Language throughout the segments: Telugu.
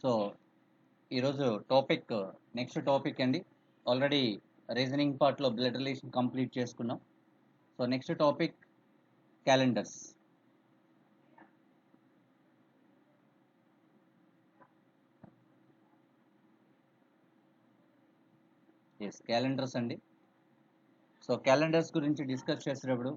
సో ఈరోజు టాపిక్ నెక్స్ట్ టాపిక్ అండి. ఆల్రెడీ రీజనింగ్ పార్ట్లో బ్లడ్ రిలేషన్ కంప్లీట్ చేసుకున్నాం. So next topic calendars. Yes, calendars అండి. సో క్యాలెండర్స్ గురించి డిస్కస్ చేసేటప్పుడు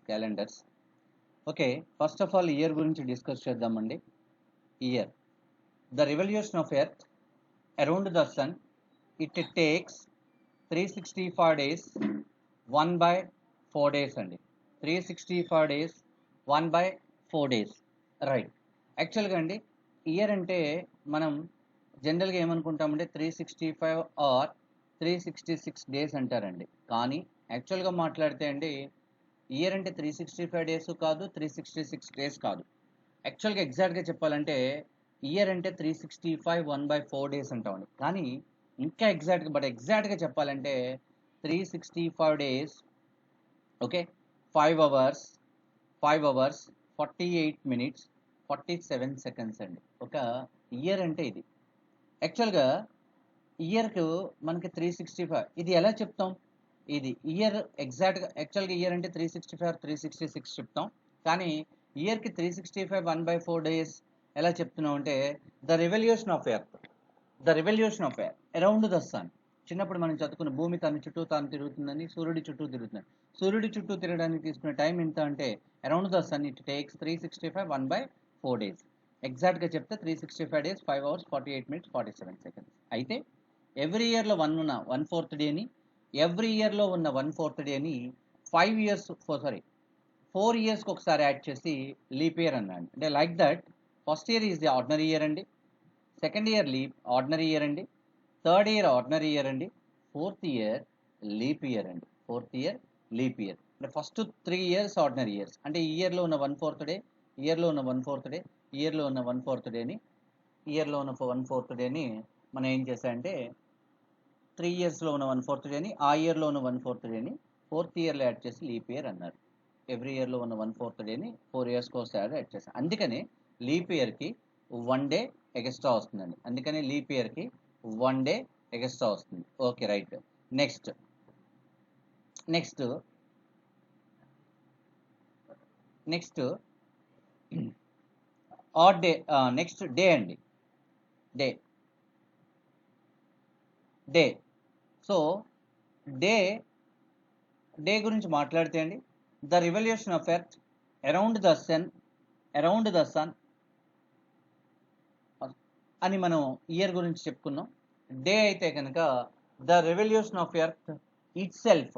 calendars. Okay, first of all year గురించి డిస్కస్ చేద్దామండి. Year, the revolution of earth around the sun, it takes 365 days 1/4 days అండి. 365 days 1/4 days, రైట్. యాక్చువల్గా అండి, ఇయర్ అంటే మనం జనరల్గా ఏమనుకుంటామంటే 365 ఆర్ 366 డేస్ అంటారండి. కానీ యాక్చువల్గా మాట్లాడితే అండి, ఇయర్ అంటే 365 డేస్ కాదు, 366 డేస్ కాదు. యాక్చువల్గా ఎగ్జాక్ట్గా చెప్పాలంటే ఇయర్ అంటే 365 1/4 days అంటామండి. కానీ ఇంకా ఎగ్జాక్ట్గా చెప్పాలంటే 365 days, okay, 5 hours 48 minutes 47 seconds అండి. ఒక ఇయర్ అంటే ఇది. యాక్చువల్గా ఇయర్కు మనకి 365, ఇది ఎలా చెప్తాం? ఇది ఇయర్ ఎగ్జాక్ట్గా యాక్చువల్గా ఇయర్ అంటే 365 366 చెప్తాం. కానీ ఇయర్కి 365 1/4 days ఎలా చెప్తున్నాం అంటే the revolution of earth around the sun. చిన్నప్పుడు మనం చదువుకున్న భూమి తన చుట్టూ తాను తిరుగుతుందని, సూర్యుడి చుట్టూ తిరుగుతుందని. సూర్యుడి చుట్టూ తిరగడానికి తీసుకునే టైం ఎంత అంటే around the sun it takes 365 1/4 days. ఎగ్జాక్ట్గా చెప్తే 365 days 5 hours 48 minutes 47 seconds. అయితే ఎవ్రీ ఇయర్లో 1/4 డేని, ఎవ్రీ ఇయర్లో ఉన్న 1/4 డేని 4 ఇయర్స్కి ఒకసారి యాడ్ చేసి లీప్ ఇయర్ అన్నాడు. అంటే like that first year is the ordinary year అండి, సెకండ్ ఇయర్ ఆర్డినరీ ఇయర్ అండి, థర్డ్ ఇయర్ ఆర్డినరీ ఇయర్ అండి, ఫోర్త్ ఇయర్ లీప్ ఇయర్ అండి. అంటే ఫస్ట్ 3 years ఆర్డినరీ ఇయర్స్. అంటే ఈ ఇయర్లో ఉన్న 1/4 డే, ఇయర్లో ఉన్న 1/4 డే, ఇయర్లో ఉన్న 1/4 డేని మనం ఏం చేశామంటే 3 yearsలో ఉన్న 1/4 డేని, ఆ ఇయర్లో ఉన్న 1/4 డేని ఫోర్త్ ఇయర్లో యాడ్ చేసి లీప్ ఇయర్ అన్నారు. ఎవ్రీ ఇయర్లో ఉన్న 1/4 డేని 4 years ఒకసారి యాడ్ చేశాం. అందుకని లీప్ ఇయర్కి 1 day ఎక్స్ట్రా వస్తుందండి. అందుకని లీప్ ఇయర్కి 1 day ఎక్స్ట్రా వస్తుంది. Okay, right. Next odd day, next day అండి. డే సో డే గురించి మాట్లాడితే అండి, the revolution of earth around the sun అని మనం ఇయర్ గురించి చెప్పుకున్నాం. డే అయితే కనుక the revolution of earth itself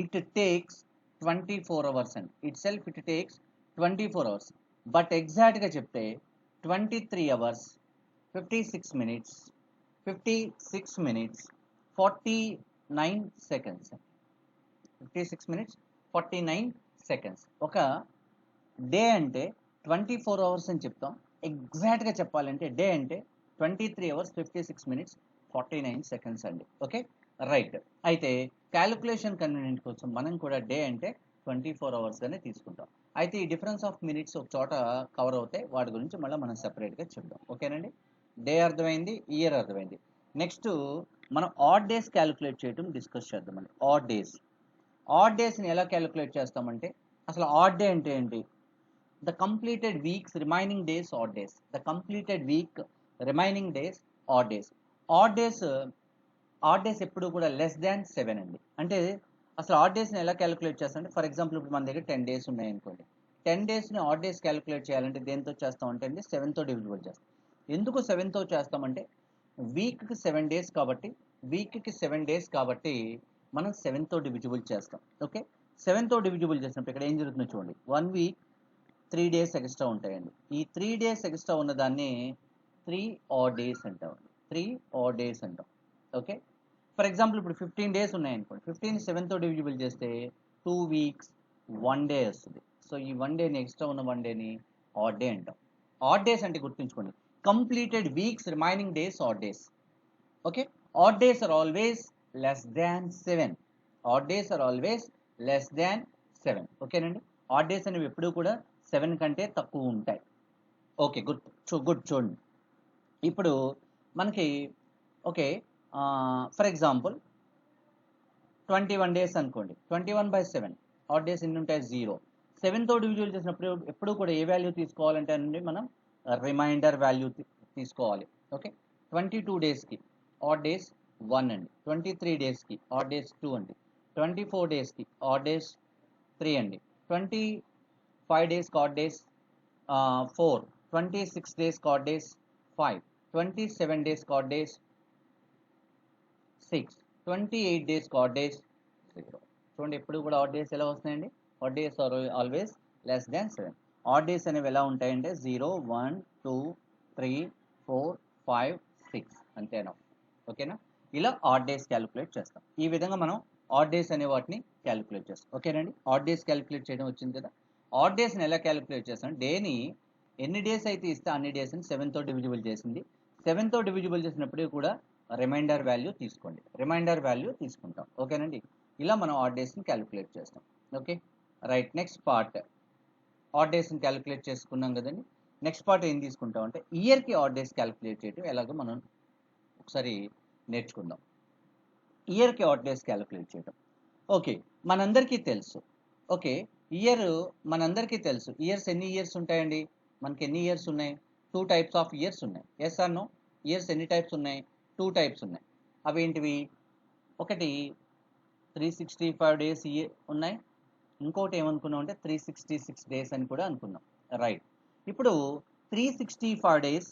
it takes 24 hours అండి. It takes 24 hours. బట్ ఎగ్జాక్ట్గా చెప్తే 23 hours 56 minutes 49 seconds. 56 minutes 49 seconds. ఒక డే అంటే 24 hours అని చెప్తాం. ఎగ్జాక్ట్గా చెప్పాలంటే డే అంటే 23 hours 56 minutes 49 seconds అండి. Okay, right. అయితే క్యాలిక్యులేషన్ కన్వీనియంట్ కోసం మనం కూడా డే అంటే 24 hours అనే తీసుకుంటాం. అయితే ఈ డిఫరెన్స్ ఆఫ్ మినిట్స్ ఒక చోట కవర్ అవుతాయి, వాటి గురించి మళ్ళీ మనం సెపరేట్గా చెప్దాం. ఓకేనండి, డే అర్థమైంది, ఇయర్ అర్థమైంది. నెక్స్ట్ మనం ఆడ్ డేస్ క్యాలిక్యులేట్ చేయడం డిస్కస్ చేద్దామండి. ఆడ్ డేస్ని ఎలా క్యాలిక్యులేట్ చేస్తామంటే, అసలు ఆడ్ డే అంటే ఏంటి? The completed weeks remaining days odd days. Odd days ఎప్పుడు కూడా లెస్ దాన్ 7 అండి. అంటే అసలు ఆడ్ డేస్ని ఎలా క్యాలిక్యులేట్ చేస్తామంటే, ఫర్ ఎగ్జాంపుల్ ఇప్పుడు మన దగ్గర 10 days ఉన్నాయి అనుకోండి. 10 daysని ఆడ్ డేస్ క్యాలిక్యులేట్ చేయాలంటే దేంతో చేస్తామంటే అండి 7తో డివిజిబుల్ చేస్తాం. ఎందుకు 7తో చేస్తామంటే వీక్కి 7 days కాబట్టి మనం 7తో డివిజిబుల్ చేస్తాం. ఓకే, 7తో డివిజిబుల్ చేసినప్పుడు ఇక్కడ ఏం జరుగుతుందో చూడండి. 1 week 3 days ఎక్స్ట్రా ఉంటాయండి. ఈ 3 days ఎక్స్ట్రా ఉన్నదాన్ని 3 odd days అంటాం. ఓకే, ఫర్ ఎగ్జాంపుల్ ఇప్పుడు 15 days ఉన్నాయనుకోండి. 15 7తో డివిజిబుల్ చేస్తే 2 weeks 1 day వస్తుంది. సో ఈ 1 డేని ఎక్స్ట్రా ఉన్న 1 డేని ఆడ్ డే అంటాం. ఆడ్ డేస్ అంటే గుర్తుంచుకోండి, completed weeks remaining days odd days. Okay, odd days are always less than 7. Odd days are always less than 7. ఓకేనండి, ఆడ్ డేస్ అనేవి ఎప్పుడూ కూడా 7 కంటే తక్కువ ఉంటాయి. ఓకే, గుడ్ చూడండి. ఇప్పుడు మనకి ఓకే, ఫర్ ఎగ్జాంపుల్ 21 డేస్ అనుకోండి. 21/7 ఆడ్ డేస్ ఎన్ని ఉంటాయి? 0. 7తో డివిజువల్ చేసినప్పుడు ఎప్పుడు కూడా ఏ వాల్యూ తీసుకోవాలంటే అండి మనం రిమైండర్ వాల్యూ తీసుకోవాలి. ఓకే, 22 డేస్కి ఆడ్ డేస్ 1 అండి, 23 డేస్కి ఆడ్ డేస్ 2 అండి, 24 డేస్కి ఆడ్ డేస్ 3 అండి, 25 డేస్కి ఆడ్ డేస్ 4, 26 డేస్కి ఆడ్ డేస్ 5, 27 డేస్కి ఆడ్ డేస్ 6, 28 డేస్కి ఆడ్ డేస్ 0. చూడండి, ఎప్పుడు కూడా ఆడ్ డేస్ ఎలా వస్తున్నాయండి? Odd days are always less than 7. Odd days అనేవి ఎలా ఉంటాయంటే 0, 1, 2, 3, 4, 5, 6 అంతేనా? ఓకేనా? ఇలా ఆడ్ డేస్ క్యాలిక్యులేట్ చేస్తాం. ఈ విధంగా మనం ఆడ్ డేస్ అనే వాటిని క్యాలిక్యులేట్ చేస్తాం. ఓకేనండి, ఆడ్ డేస్ క్యాలిక్యులేట్ చేయడం వచ్చింది కదా. ఆడ్ డేస్ని ఎలా క్యాలిక్యులేట్ చేస్తాం? డేని ఎన్ని డేస్ అయితే ఇస్తే అన్ని డేస్ని 7తో డివిజిబుల్ చేసింది. 7తో డివిజిబుల్ చేసినప్పుడు కూడా రిమైండర్ వాల్యూ తీసుకోండి, రిమైండర్ వాల్యూ తీసుకుంటాం. ఓకేనండి, ఇలా మనం ఆడ్ డేస్ని క్యాలిక్యులేట్ చేస్తాం. Okay right, next part odd డేస్ని క్యాలిక్యులేట్ చేసుకున్నాం కదండి. నెక్స్ట్ పార్ట్ ఏం తీసుకుంటాం అంటే ఇయర్కి ఆడ్ డేస్ క్యాలిక్యులేట్ చేయడం ఎలాగో మనం ఒకసారి నేర్చుకుందాం. ఇయర్కి ఆడ్ డేస్ క్యాలిక్యులేట్ చేయడం. ఓకే, మనందరికీ తెలుసు. ఓకే, మనందరికీ తెలుసు ఇయర్స్ ఎన్ని ఇయర్స్ ఉంటాయండి? మనకి ఎన్ని ఇయర్స్ ఉన్నాయి? 2 టైప్స్ ఆఫ్ ఇయర్స్ ఉన్నాయి. Yes or no? ఇయర్స్ ఎన్ని టైప్స్ ఉన్నాయి? 2 టైప్స్ ఉన్నాయి. అవి ఏంటివి? ఒకటి 365 డేస్ ఉన్నాయి, ఇంకోటి ఏమనుకున్నాం అంటే 366 డేస్ అని కూడా అనుకున్నాం. రైట్, ఇప్పుడు 365 డేస్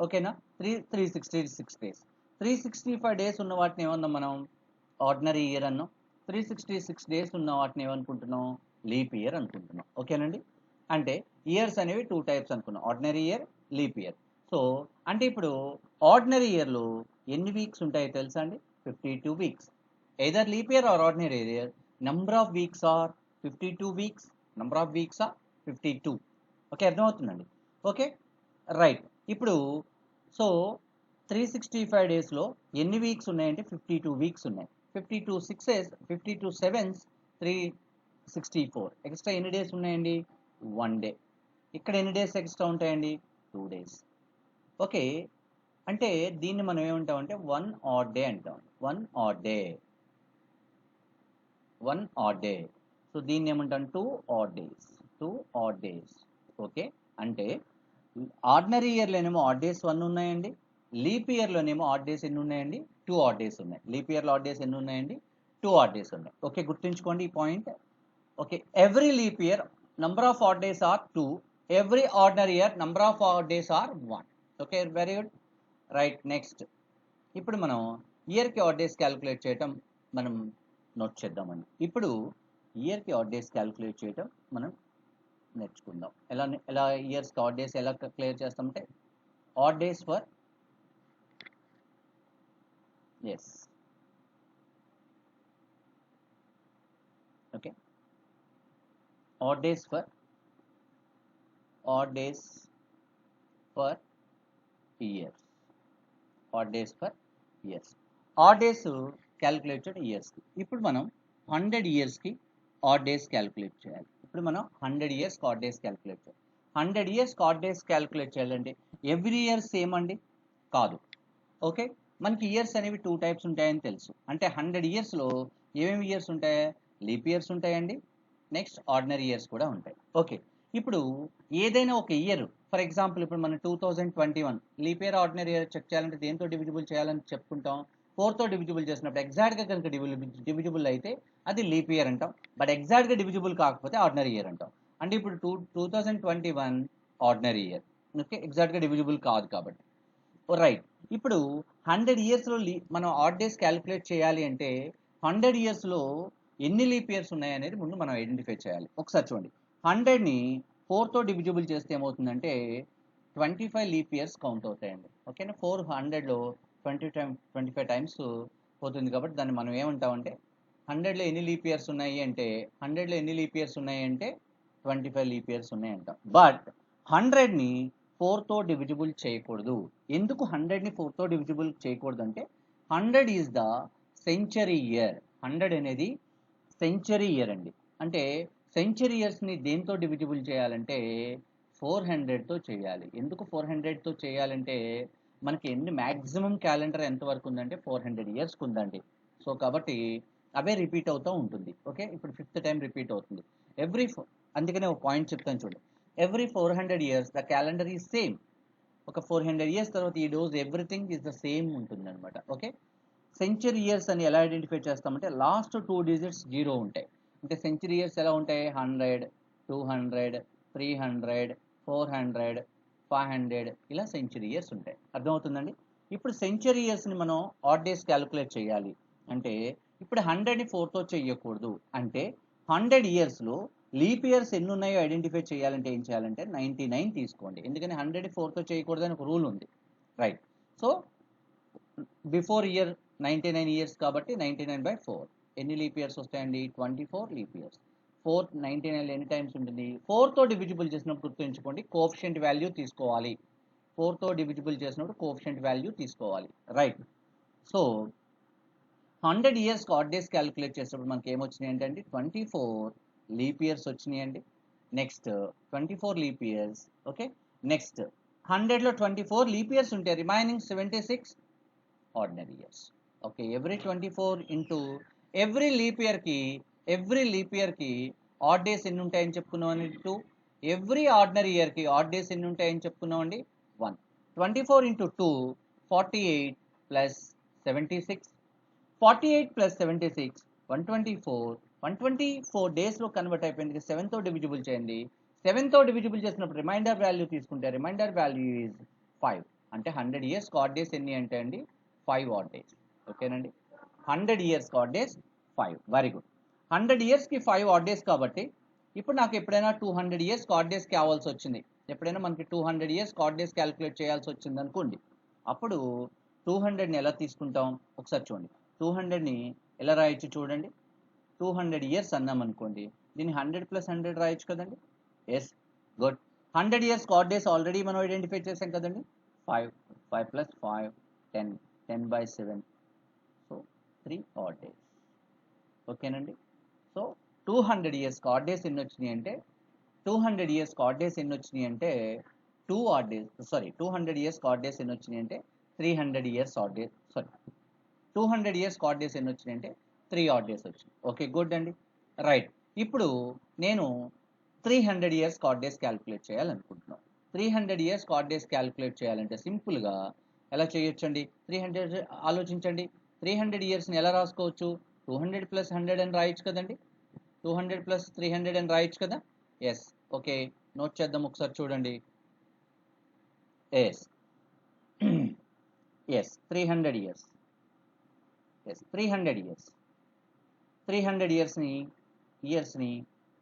ఓకేనా, 366 డేస్ 365 డేస్ ఉన్న వాటిని ఏమన్నాం మనం? ఆర్డినరీ ఇయర్ అన్నాం. 366 డేస్ ఉన్న వాటిని ఏమనుకుంటున్నాం? లీప్ ఇయర్ అనుకుంటున్నాం. ఓకేనండి, అంటే ఇయర్స్ అనేవి 2 టైప్స్ అనుకున్నాం, ordinary year, leap year. So అంటే ఇప్పుడు ఆర్డినరీ ఇయర్లో ఎన్ని వీక్స్ ఉంటాయో తెలుసా అండి? 52 weeks. Either leap year are ordinary year, number of weeks or 52 weeks, number of weeks or 52. Okay, అర్థమవుతుందండి. ఓకే రైట్, ఇప్పుడు సో 365 డేస్లో ఎన్ని వీక్స్ ఉన్నాయంటే 52 వీక్స్ ఉన్నాయి. 52 6s, 52 7s 364. ఎక్స్ట్రా ఎన్ని డేస్ ఉన్నాయండి? 1 డే. ఇక్కడ ఎన్ని డేస్ ఎక్స్ట్రా ఉంటాయండి? 2 డేస్. ఓకే, అంటే దీన్ని మనం ఏమంటామంటే 1 ఆడ్ డే అంటాం. 1 odd day, 1 odd day. So దీన్ని ఏమంటాం? 2 odd days, 2 odd days. Okay, అంటే ఆర్డినరీ ఇయర్లోనేమో ఆడ్ డేస్ 1 ఉన్నాయండి, లీప్ ఇయర్లోనేమో ఆడ్ డేస్ ఎన్ని ఉన్నాయండి? 2 ఆడ్ డేస్ ఉన్నాయి. లీప్ ఇయర్లో ఆడ్ డేస్ ఎన్ని ఉన్నాయండి? 2 ఆడ్ డేస్ ఉన్నాయి. ఓకే, గుర్తుంచుకోండి ఈ point. Okay, every leap year number of odd days are 2, every ordinary year number of odd days are 1. Okay, very good. Right, next ఇప్పుడు మనం ఇయర్కి ఆడ్ డేస్ క్యాలిక్యులేట్ చేయటం మనం నోట్ చేద్దామండి. ఇప్పుడు ఇయర్కి ఆడ్ డేస్ క్యాలిక్యులేట్ చేయటం మనం నేర్చుకుందాం. ఎలా ఇయర్స్ ఆడ్ డేస్ ఎలా క్లియర్ చేస్తామంటే odd days for okay, odd days for years, odd days for years. Odd days calculated ఇయర్స్కి. ఇప్పుడు మనం 100 ఇయర్స్కి ఆడ్ డేస్ క్యాలిక్యులేట్ చేయాలి. ఇప్పుడు మనం 100 ఇయర్స్కి ఆడ్ డేస్ క్యాలిక్యులేట్ చేయాలి. 100 ఇయర్స్కి ఆడ్ డేస్ క్యాలిక్యులేట్ చేయాలంటే ఎవ్రీ ఇయర్ సేమ్ అండి? కాదు. ఓకే, మనకి ఇయర్స్ అనేవి 2 టైప్స్ ఉంటాయని తెలుసు. అంటే 100 ఇయర్స్లో ఏమేమి ఇయర్స్ ఉంటాయి? లీప్ ఇయర్స్ ఉంటాయండి, నెక్స్ట్ ఆర్డినరీ ఇయర్స్ కూడా ఉంటాయి. ఓకే, ఇప్పుడు ఏదైనా ఒక ఇయర్, ఫర్ ఎగ్జాంపుల్ ఇప్పుడు మనం 2021 leap year ordinary year check చేయాలంటే దేంతో డివిజిబుల్ చేయాలని చెప్పుకుంటాం? 4తో డివిజిబుల్ చేసినప్పుడు ఎగ్జాక్ట్గా కనుక డివిజిబుల్ అయితే అది లీప్ ఇయర్ అంటాం. బట్ ఎగ్జాక్ట్గా డివిజిబుల్ కాకపోతే ఆర్డినరీ ఇయర్ అంటాం. అంటే ఇప్పుడు 2021 ఆర్డినరీ ఇయర్. ఓకే, ఎగ్జాక్ట్గా డివిజిబుల్ కాదు కాబట్టి. రైట్, ఇప్పుడు 100 ఇయర్స్లో మనం ఆడ్ డేస్ క్యాలిక్యులేట్ చేయాలి అంటే 100 ఇయర్స్లో ఎన్ని లీప్ ఇయర్స్ ఉన్నాయి అనేది ముందు మనం ఐడెంటిఫై చేయాలి. ఒకసారి చూడండి, 100ని 4తో డివిజిబుల్ చేస్తే ఏమవుతుందంటే 25 లీప్ ఇయర్స్ కౌంట్ అవుతాయండి. ఓకేనా, 400లో 25 టైమ్స్ పోతుంది కాబట్టి దాన్ని మనం ఏమంటామంటే 100లో ఎన్ని లీప్ ఇయర్స్ ఉన్నాయి అంటే 100లో ఎన్ని లీప్ ఇయర్స్ ఉన్నాయి అంటే 25 లీప్ ఇయర్స్ ఉన్నాయంట. బట్ 100ని 4తో డివిజిబుల్ చేయకూడదు. ఎందుకు 100ని 4తో డివిజిబుల్ చేయకూడదు అంటే 100 ఈజ్ ద సెంచరీ ఇయర్. 100 అనేది సెంచరీ ఇయర్ అండి. అంటే సెంచరీ ఇయర్స్ని దేంతో డివిజిబుల్ చేయాలంటే 400తో చేయాలి. ఎందుకు 400తో చేయాలంటే మనకి ఎన్ని మ్యాక్సిమం క్యాలెండర్ ఎంతవరకు ఉందంటే 400 ఇయర్స్కి ఉందండి. సో కాబట్టి అవే రిపీట్ అవుతూ ఉంటుంది. ఓకే, ఇప్పుడు 5th టైం రిపీట్ అవుతుంది. అందుకనే ఒక పాయింట్ చెప్తాను చూడండి. Every 400 years the calendar is same. ఒక 400 ఇయర్స్ తర్వాత ఈ dose everything is the same ఉంటుంది అనమాట. ఓకే, సెంచరీ ఇయర్స్ అని ఎలా ఐడెంటిఫై చేస్తామంటే లాస్ట్ 2 డిజిట్స్ 0 ఉంటాయి. అంటే సెంచరీ ఇయర్స్ ఎలా ఉంటాయి? 100, 200, 300, 400, 500 ఇలా సెంచరీ ఇయర్స్ ఉంటాయి. అర్థమవుతుందండి? ఇప్పుడు సెంచరీ ఇయర్స్ని మనం ఆడ్ డేస్ క్యాలిక్యులేట్ చేయాలి అంటే ఇప్పుడు 100ని 4తో చేయకూడదు. అంటే 100 ఇయర్స్లో లీప్ ఇయర్స్ ఎన్ని ఉన్నాయో ఐడెంటిఫై చేయాలంటే ఏం చేయాలంటే 99 తీసుకోండి. ఎందుకని 100ని 4తో చేయకూడదని ఒక రూల్ ఉంది, right? So before year 99 years కాబట్టి 99/4 ఎన్ని లీప్ ఇయర్స్ వస్తాయండి? 24 లీప్ ఇయర్స్. 99 ఎన్ని టైమ్స్ ఉంటుంది? 4తో డివిజిబుల్ చేసినప్పుడు గుర్తుంచుకోండి కోఎఫిషియంట్ వాల్యూ తీసుకోవాలి. 4తో డివిజిబుల్ చేసినప్పుడు కోఎఫిషియంట్ వాల్యూ తీసుకోవాలి, right? So 100 years odd days calculate చేసినప్పుడు మనకి ఏమొచ్చినాయి అంటే 24 లీప్ ఇయర్స్ వచ్చినాయండి. Next 24 leap years. Okay, next 100లో 24 లీప్ ఇయర్స్ ఉంటాయి, remaining 76 ordinary years. Okay, every 24 into every leap ఇయర్కి ఆడ్ డేస్ ఎన్ని ఉంటాయని చెప్పుకున్నాం అండి? 2. ఎవ్రీ ఆర్డినరీ ఇయర్కి ఆడ్ డేస్ ఎన్ని ఉంటాయని చెప్పుకున్నాం అండి? 1. 24 ఇంటూ 2 48 ప్లస్ 76. 48 ప్లస్ 76 124. 124 డేస్లో కన్వర్ట్ అయిపోయింది. 7తో డివిజిబుల్ చేయండి. 7తో డివిజిబుల్ చేసినప్పుడు రిమైండర్ వాల్యూ తీసుకుంటే రిమైండర్ వాల్యూ ఈజ్ 5. అంటే 100 ఇయర్స్ ఆడ్ డేస్ ఎన్ని అంటే అండి 5 ఆడ్ డేస్. ఓకేనండి, 100 years odd days 5. Very good. 100 ఇయర్స్కి 5 ఆడ్ డేస్ కాబట్టి ఇప్పుడు నాకు ఎప్పుడైనా 200 ఇయర్స్ ఆడ్ డేస్ కావాల్సి వచ్చింది, ఎప్పుడైనా మనకి 200 ఇయర్స్ ఆడ్ డేస్ క్యాలిక్యులేట్ చేయాల్సి వచ్చింది అనుకోండి, అప్పుడు 200ని ఎలా తీసుకుంటాం ఒకసారి చూడండి. 200ని ఎలా రాయొచ్చు చూడండి. 200 ఇయర్స్ అన్నాం అనుకోండి, దీన్ని 100 + 100 రాయొచ్చు కదండి. Yes, good. 100 years odd days already మనం ఐడెంటిఫై చేసాం కదండి. 5 + 5 10 10/7. So 3 odd days. ఓకేనండి. సో 200 ఇయర్స్ ఆడ్ డేస్ ఎన్ని వచ్చినాయి అంటే 200 ఇయర్స్ ఆడ్ డేస్ ఎన్ని వచ్చినాయి అంటే 2 odd days. Sorry, 200 years odd days ఎన్ని వచ్చినాయి అంటే 300 years odd days. Sorry, 200 years odd days ఎన్ని వచ్చినాయి అంటే 3 ఆడ్ డేస్ వచ్చినాయి. ఓకే, గుడ్ అండి, రైట్. ఇప్పుడు నేను 300 ఇయర్స్ ఆడ్ డేస్ క్యాలిక్యులేట్ చేయాలనుకుంటున్నాను. 300 ఇయర్స్ ఆడ్ డేస్ క్యాలిక్యులేట్ చేయాలంటే సింపుల్గా ఎలా చేయొచ్చండి? 300 ఆలోచించండి. 300 ఇయర్స్ని ఎలా రాసుకోవచ్చు? 200 + 100 అని రాయొచ్చు కదండి. 200 + 300 అని రాయొచ్చు కదా. ఎస్, ఓకే, నోట్ చేద్దాం ఒకసారి చూడండి. Yes yes 300 years. Yes 300 years. 300 ఇయర్స్ని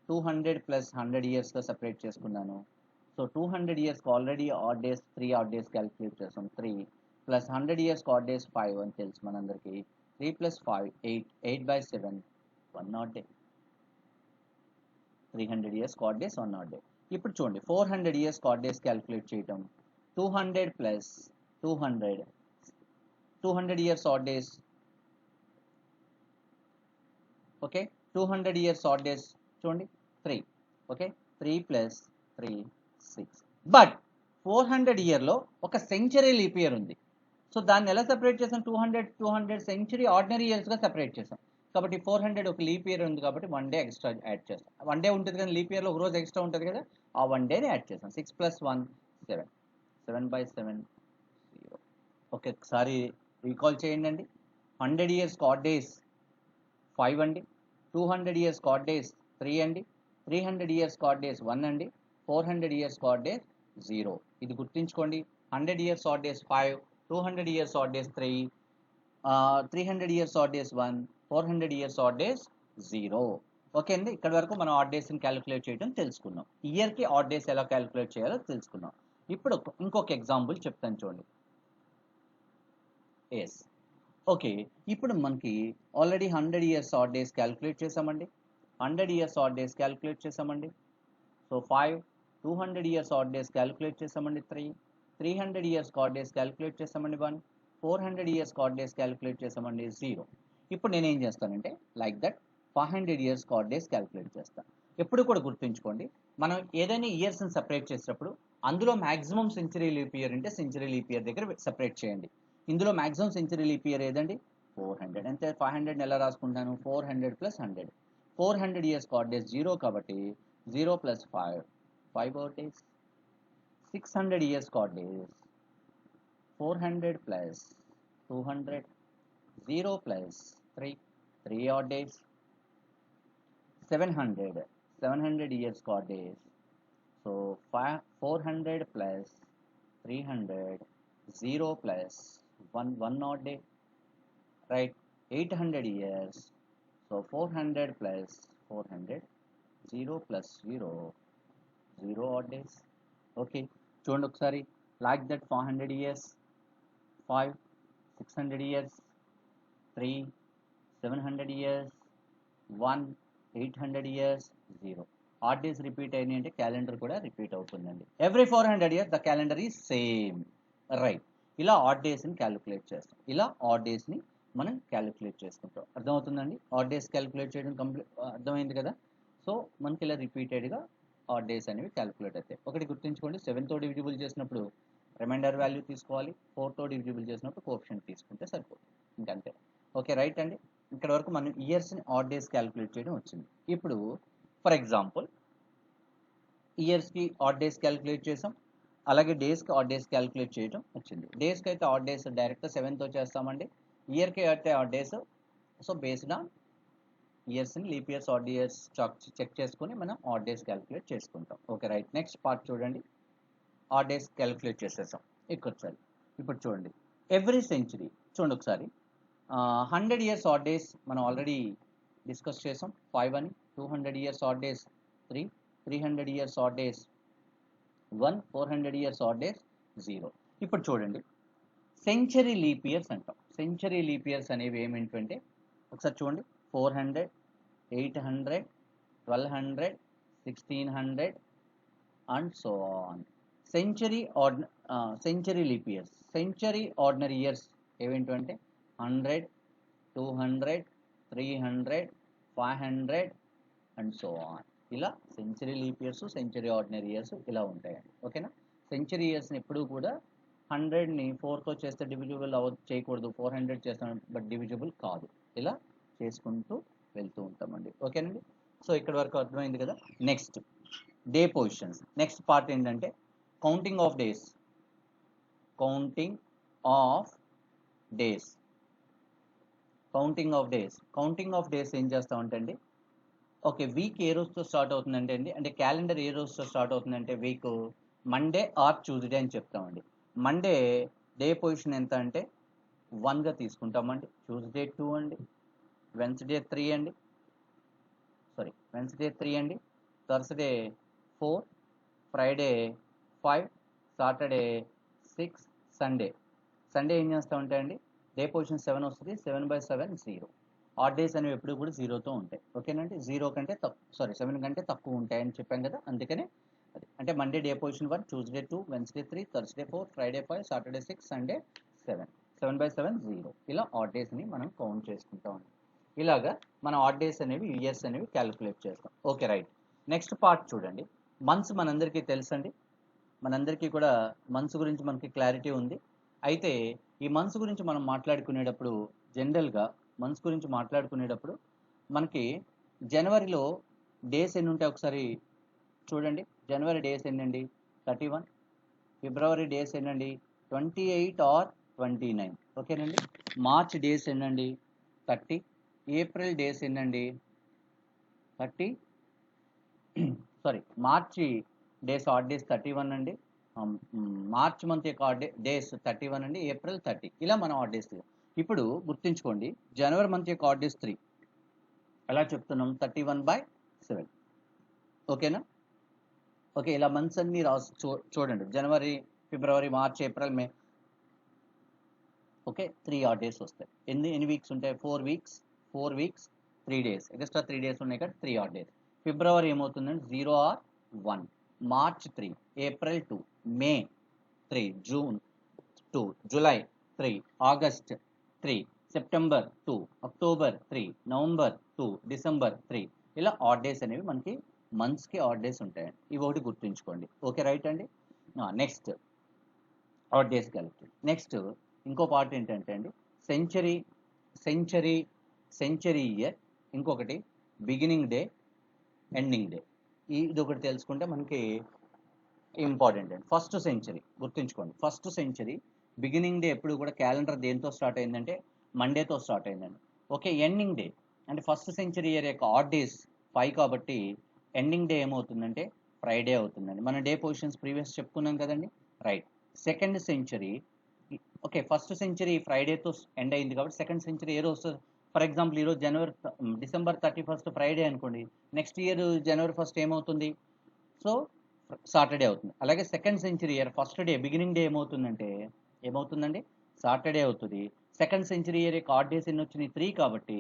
200 + 100 ఇయర్స్గా సపరేట్ చేసుకున్నాను. సో 200 ఇయర్స్కి already odd days 3 odd days calculate చేస్తాం. 3 + 100 ఇయర్స్కి ఆడ్ డేస్ 5 అని తెలుసు మనందరికీ. 3 + 5 8 8/7 1 odd day. 300 years odd days 1 odd day. ఇప్పుడు చూడండి 400 ఇయర్స్ ఆడ్ డేస్ క్యాలిక్యులేట్ చేయటం. 200 + 200 200 years odd days. Okay, 200 years odd days చూడండి 3. ఓకే, 3 + 3 6. బట్ 400 ఇయర్లో ఒక సెంచరీ లీప్ ఇయర్ ఉంది. సో దాన్ని ఎలా సెపరేట్ చేసాం? 200 సెంచరీ ఆర్డినరీ ఇయర్స్గా సెపరేట్ చేసాం. కాబట్టి 400 ఒక లీప్ ఇయర్ ఉంది కాబట్టి 1 డే ఎక్స్ట్రా యాడ్ చేస్తాం. 1 డే ఉంటుంది కానీ లీప్ ఇయర్లో ఒక రోజు ఎక్స్ట్రా ఉంటుంది కదా, ఆ 1 డేని యాడ్ చేస్తాం. 6 + 1 7 7/7 0. ఓకే, ఒకసారి రీకాల్ చేయండి అండి. 100 ఇయర్స్ ఆడ్ డేస్ 5 అండి. 200 ఇయర్స్ ఆడ్ డేస్ 3 అండి. 300 ఇయర్స్ ఆడ్ డేస్ 1 అండి. 400 ఇయర్స్ ఆడ్ డేస్ 0. ఇది గుర్తుంచుకోండి. 100 years odd days 5, 200 years odd days 3, 300 years odd days 1, 400 years odd days 0. Okay అండి, ఇక్కడ వరకు మనం ఆడ్ డేస్ని క్యాలిక్యులేట్ చేయడం తెలుసుకున్నాం. ఇయర్కి ఆడ్ డేస్ ఎలా క్యాలిక్యులేట్ చేయాలో తెలుసుకున్నాం. ఇప్పుడు ఇంకొక ఎగ్జాంపుల్ చెప్తాను చూడండి. ఎస్, ఓకే, ఇప్పుడు మనకి already 100 years odd days calculate చేసామండి. 100 ఇయర్స్ ఆడ్ డేస్ క్యాలిక్యులేట్ చేసామండి. So 5 200 years odd days calculate చేసామండి 3 300 ఇయర్స్ ఆడ్ డేస్ క్యాలిక్యులేట్ చేసామండి 1 400 ఇయర్స్ ఆడ్ డేస్ క్యాలిక్యులేట్ చేసామండి 0. ఇప్పుడు నేను ఏం చేస్తానంటే like that 500 years odd days calculate చేస్తాను. ఎప్పుడు కూడా గుర్తుంచుకోండి, మనం ఏదైనా ఇయర్స్ని సెపరేట్ చేసేటప్పుడు అందులో మ్యాక్సిమం సెంచరీ లీప్ ఇయర్ అంటే సెంచరీ లీప్ ఇయర్ దగ్గర సెపరేట్ చేయండి. ఇందులో మ్యాక్సిమం సెంచరీ లీప్ ఇయర్ ఏదండి 400. అంటే 500 ఎలా రాసుకుంటాను 400 + 100 400 ఇయర్స్ ఆడ్ డేస్ 0 కాబట్టి 0 + 5 5 odd days. 600 years odd days 400 plus 200 0 plus 3 3 odd days. 700 years odd days, so 400 plus 300 0 plus 1 odd day, right? 800 years, so 400 plus 400 0 plus 0 odd days. Okay, చూడండి ఒకసారి like that 400 years 5 600 years 3 700 years 1 800 years 0 odd days repeat అయినాయి అంటే క్యాలెండర్ కూడా రిపీట్ అవుతుందండి. Every 400 years the calendar is same, right? ఇలా ఆడ్ డేస్ని క్యాలిక్యులేట్ చేస్తాం. ఇలా ఆడ్ డేస్ని మనం క్యాలిక్యులేట్ చేసుకుంటాం. అర్థమవుతుందండి? ఆడ్ డేస్ క్యాలిక్యులేట్ చేయడం అర్థమైంది కదా. సో మనకి ఇలా రిపీటెడ్గా ఆడ్ డేస్ అనేవి క్యాలిక్యులేట్ అవుతాయి. ఒకటి గుర్తుంచుకోండి, 7తో డివిజిబుల్ చేసినప్పుడు రిమైండర్ వాల్యూ తీసుకోవాలి, 4తో డివిజిబుల్ చేసినప్పుడు కోఎఫిషియంట్ తీసుకుంటే సరిపోతుంది, ఇంకంతే. ఓకే, రైట్ అండి. ఇక్కడ వరకు మనం ఇయర్స్ని ఆడ్ డేస్ క్యాలిక్యులేట్ చేయడం వచ్చింది. ఇప్పుడు ఫర్ ఎగ్జాంపుల్ ఇయర్స్కి ఆడ్ డేస్ క్యాలిక్యులేట్ చేసాం, అలాగే డేస్కి ఆడ్ డేస్ క్యాలిక్యులేట్ చేయడం వచ్చింది. డేస్కి అయితే ఆడ్ డేస్ డైరెక్ట్గా 7తో చేస్తామండి. ఇయర్కి అయితే odd days so based on ఇయర్స్ని leap years odd years check చేసుకొని మనం ఆడ్ డేస్ క్యాలిక్యులేట్ చేసుకుంటాం. Okay, right. నెక్స్ట్ పార్ట్ చూడండి. ఆడ్ డేస్ క్యాలిక్యులేట్ చేసేసాం. ఒకసారి ఇప్పుడు చూడండి ఎవ్రీ సెంచురీ. చూడండి ఒకసారి 100 ఇయర్స్ ఆడ్ డేస్ మనం ఆల్రెడీ డిస్కస్ చేసాం 5 అని. 200 years odd days 3 300 years odd days 1 400 years odd days 0. ఇప్పుడు చూడండి సెంచరీ లీప్ ఇయర్స్ అంటాం. సెంచరీ లీప్ ఇయర్స్ అనేవి ఏమిటంటే ఒకసారి చూడండి 400 800 1200 1600 and so on. Century leap years. Century ordinary years ఏమిటంటే 100 200 300 500 అండ్ సో ఆన్. ఇలా century leap years century ordinary years ఇలా ఉంటాయండి. ఓకేనా? సెంచరీ ఇయర్స్ని ఎప్పుడూ కూడా 100ని 4తో చేస్తే డివిజిబుల్ చేయకూడదు, 400 చేస్తాం బట్ డివిజిబుల్ కాదు. ఇలా చేసుకుంటూ వెళ్తూ ఉంటామండి. ఓకేనండి? సో ఇక్కడ వరకు అర్థమైంది కదా. Next day positions. Next part ఏంటంటే counting of days. Counting of days. Counting of days. Counting of days ఏం చేస్తామంటే అండి, ఓకే, వీక్ ఏ రోజుతో స్టార్ట్ అవుతుందంటే అండి, అంటే క్యాలెండర్ ఏ రోజుతో స్టార్ట్ అవుతుందంటే వీక్ మండే ఆర్ ట్యూస్డే అని చెప్తామండి. మండే డే పొజిషన్ ఎంత అంటే 1గా తీసుకుంటామండి, ట్యూస్డే 2 అండి, వెన్స్డే 3 అండి, వెన్స్డే 3 అండి, థర్స్డే 4, ఫ్రైడే 5, సాటర్డే 6, సండే ఏం చేస్తామంటే అండి డే పొజిషన్ 7 వస్తుంది, 7/7 0. ఆడ్ డేస్ అనేవి ఎప్పుడు కూడా 0తో ఉంటాయి. ఓకేనండి? 0 కంటే 7 కంటే తక్కువ ఉంటాయని చెప్పాం కదా, అందుకనే అది. అంటే Monday day position 1, Tuesday 2, Wednesday 3, Thursday 4, Friday 5, Saturday 6, Sunday 7. 7/7 0. ఇలా ఆడ్ డేస్ని మనం కౌంట్ చేసుకుంటాం. ఇలాగా మనం ఆడ్ డేస్ అనేవి ఇయర్స్ అనేవి క్యాలిక్యులేట్ చేస్తాం. Okay, right. నెక్స్ట్ పార్ట్ చూడండి. మంత్స్ మనందరికీ తెలుసండి. మనందరికీ కూడా మంత్స్ గురించి మనకి క్లారిటీ ఉంది. అయితే ఈ మంత్స్ గురించి మనం మాట్లాడుకునేటప్పుడు జనరల్గా మంత్స్ గురించి మాట్లాడుకునేటప్పుడు మనకి జనవరిలో డేస్ ఎన్ని ఉంటాయి ఒకసారి చూడండి. జనవరి డేస్ ఎన్నండి 31. ఫిబ్రవరి డేస్ ఎన్నండి 28 ఆర్ 29. ఓకేనండి? మార్చ్ డేస్ ఎన్నండి 30. ఏప్రిల్ డేస్ ఎన్నండి 30. మార్చి డేస్ ఆడ్ డేస్ 31 అండి. మార్చ్ మంత్ యొక్క ఆడ్ డేస్ 31 అండి, ఏప్రిల్ 30. ఇలా మనం ఆడ్ డేస్. ఇప్పుడు గుర్తుంచుకోండి, జనవరి మంత్ యొక్క ఆడ్ డేస్ 3. ఎలా చెప్తున్నాం 31/7. ఓకేనా? ఓకే, ఇలా మంత్స్ అన్ని రాసి చూడండి. జనవరి, ఫిబ్రవరి, మార్చ్, ఏప్రిల్, మే. ఓకే, 3 ఆడ్ డేస్ వస్తాయి. ఎన్ని వీక్స్ ఉంటాయి? 4 వీక్స్ 3 డేస్. ఎక్స్ట్రా 3 డేస్ ఉన్నాయి కదా, 3 ఆడ్ డేస్. ఫిబ్రవరి ఏమవుతుందండి 0 or 1, March 3, April 2, May 3, June 2, July 3, August 3, September 2, October 3, November 2, December 3. ఇలా ఆడ్ డేస్ అనేవి మనకి మంత్స్కి ఆడ్ డేస్ ఉంటాయండి. ఇవి ఒకటి గుర్తుంచుకోండి. ఓకే రైట్ అండి. నెక్స్ట్ ఆడ్ డేస్ కలిపి నెక్స్ట్ ఇంకో పార్ట్ ఏంటంటే అండి సెంచరీ సెంచరీ సెంచరీ ఇయర్, ఇంకొకటి బిగినింగ్ డే ఎండింగ్ డే. ఇది ఒకటి తెలుసుకుంటే మనకి ఇంపార్టెంట్ అండి. ఫస్ట్ సెంచరీ గుర్తుంచుకోండి. ఫస్ట్ సెంచరీ బిగినింగ్ డే ఎప్పుడు కూడా క్యాలెండర్ దేంతో స్టార్ట్ అయిందంటే మండేతో స్టార్ట్ అయిందండి. ఓకే, ఎండింగ్ డే అంటే ఫస్ట్ సెంచరీ ఇయర్ యొక్క ఆడ్ డేస్ 5 కాబట్టి ఎండింగ్ డే ఏమవుతుందంటే ఫ్రైడే అవుతుందండి. మన డే పొజిషన్స్ ప్రీవియస్ చెప్పుకున్నాం కదండి. Right. Second century, okay first century ఫ్రైడేతో ఎండ్ అయింది కాబట్టి సెకండ్ సెంచరీ ఏ రోజు, ఫర్ ఎగ్జాంపుల్ ఈరోజు డిసెంబర్ 31 ఫ్రైడే అనుకోండి, నెక్స్ట్ ఇయర్ జనవరి 1 ఏమవుతుంది, సో సాటర్డే అవుతుంది. అలాగే second century year first day beginning day ఏమవుతుందండి సాటర్డే అవుతుంది. సెకండ్ సెంచరీ ఇయర్ యొక్క ఆడ్ డేస్ ఎన్ని వచ్చినాయి 3 కాబట్టి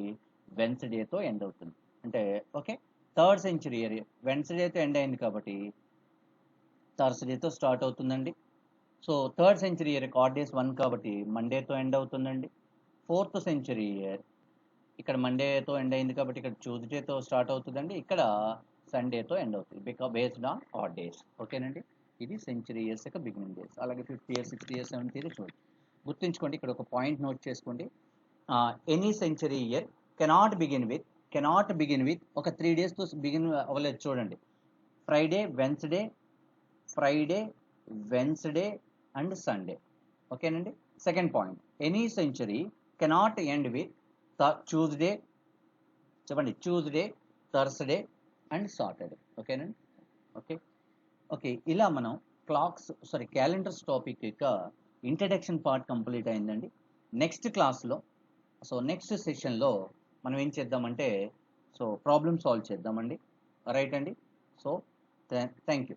వెన్స్డేతో ఎండ్ అవుతుంది. అంటే ఓకే, థర్డ్ సెంచరీ ఇయర్ వెన్స్డేతో ఎండ్ అయింది కాబట్టి థర్స్డేతో స్టార్ట్ అవుతుందండి. So third century year add days 1 కాబట్టి మండేతో ఎండ్ అవుతుందండి. ఫోర్త్ సెంచరీ ఇయర్ ఇక్కడ మండేతో ఎండ్ అయింది కాబట్టి ఇక్కడ ట్యూస్డేతో స్టార్ట్ అవుతుందండి. ఇక్కడ సండేతో ఎండ్ అవుతుంది బేస్డ్ ఆన్ ఆడ్ డేస్. ఓకేనండి. ఇది సెంచరీ ఇయర్స్ యొక్క బిగినింగ్ డేస్. అలాగే 50 ఇయర్స్ 60 ఇయర్స్ 70 ఇయర్స్ చూడండి. గుర్తుంచుకోండి, ఇక్కడ ఒక పాయింట్ నోట్ చేసుకోండి. Any century year cannot begin with ఒక 3 డేస్తో బిగిన్ అవ్వలేదు చూడండి. Friday Wednesday and Sunday. ఓకేనండి. Second point, any century cannot end with Tuesday, చెప్పండి ట్యూస్డే, థర్స్డే అండ్ సాటర్డే. ఓకేనండి. ఓకే ఇలా మనం క్యాలెండర్స్ టాపిక్ యొక్క ఇంట్రడక్షన్ పార్ట్ కంప్లీట్ అయిందండి. నెక్స్ట్ క్లాస్లో నెక్స్ట్ సెషన్లో మనం ఏం చేద్దామంటే ప్రాబ్లమ్ సాల్వ్ చేద్దామండి. రైట్ అండి. Thank you.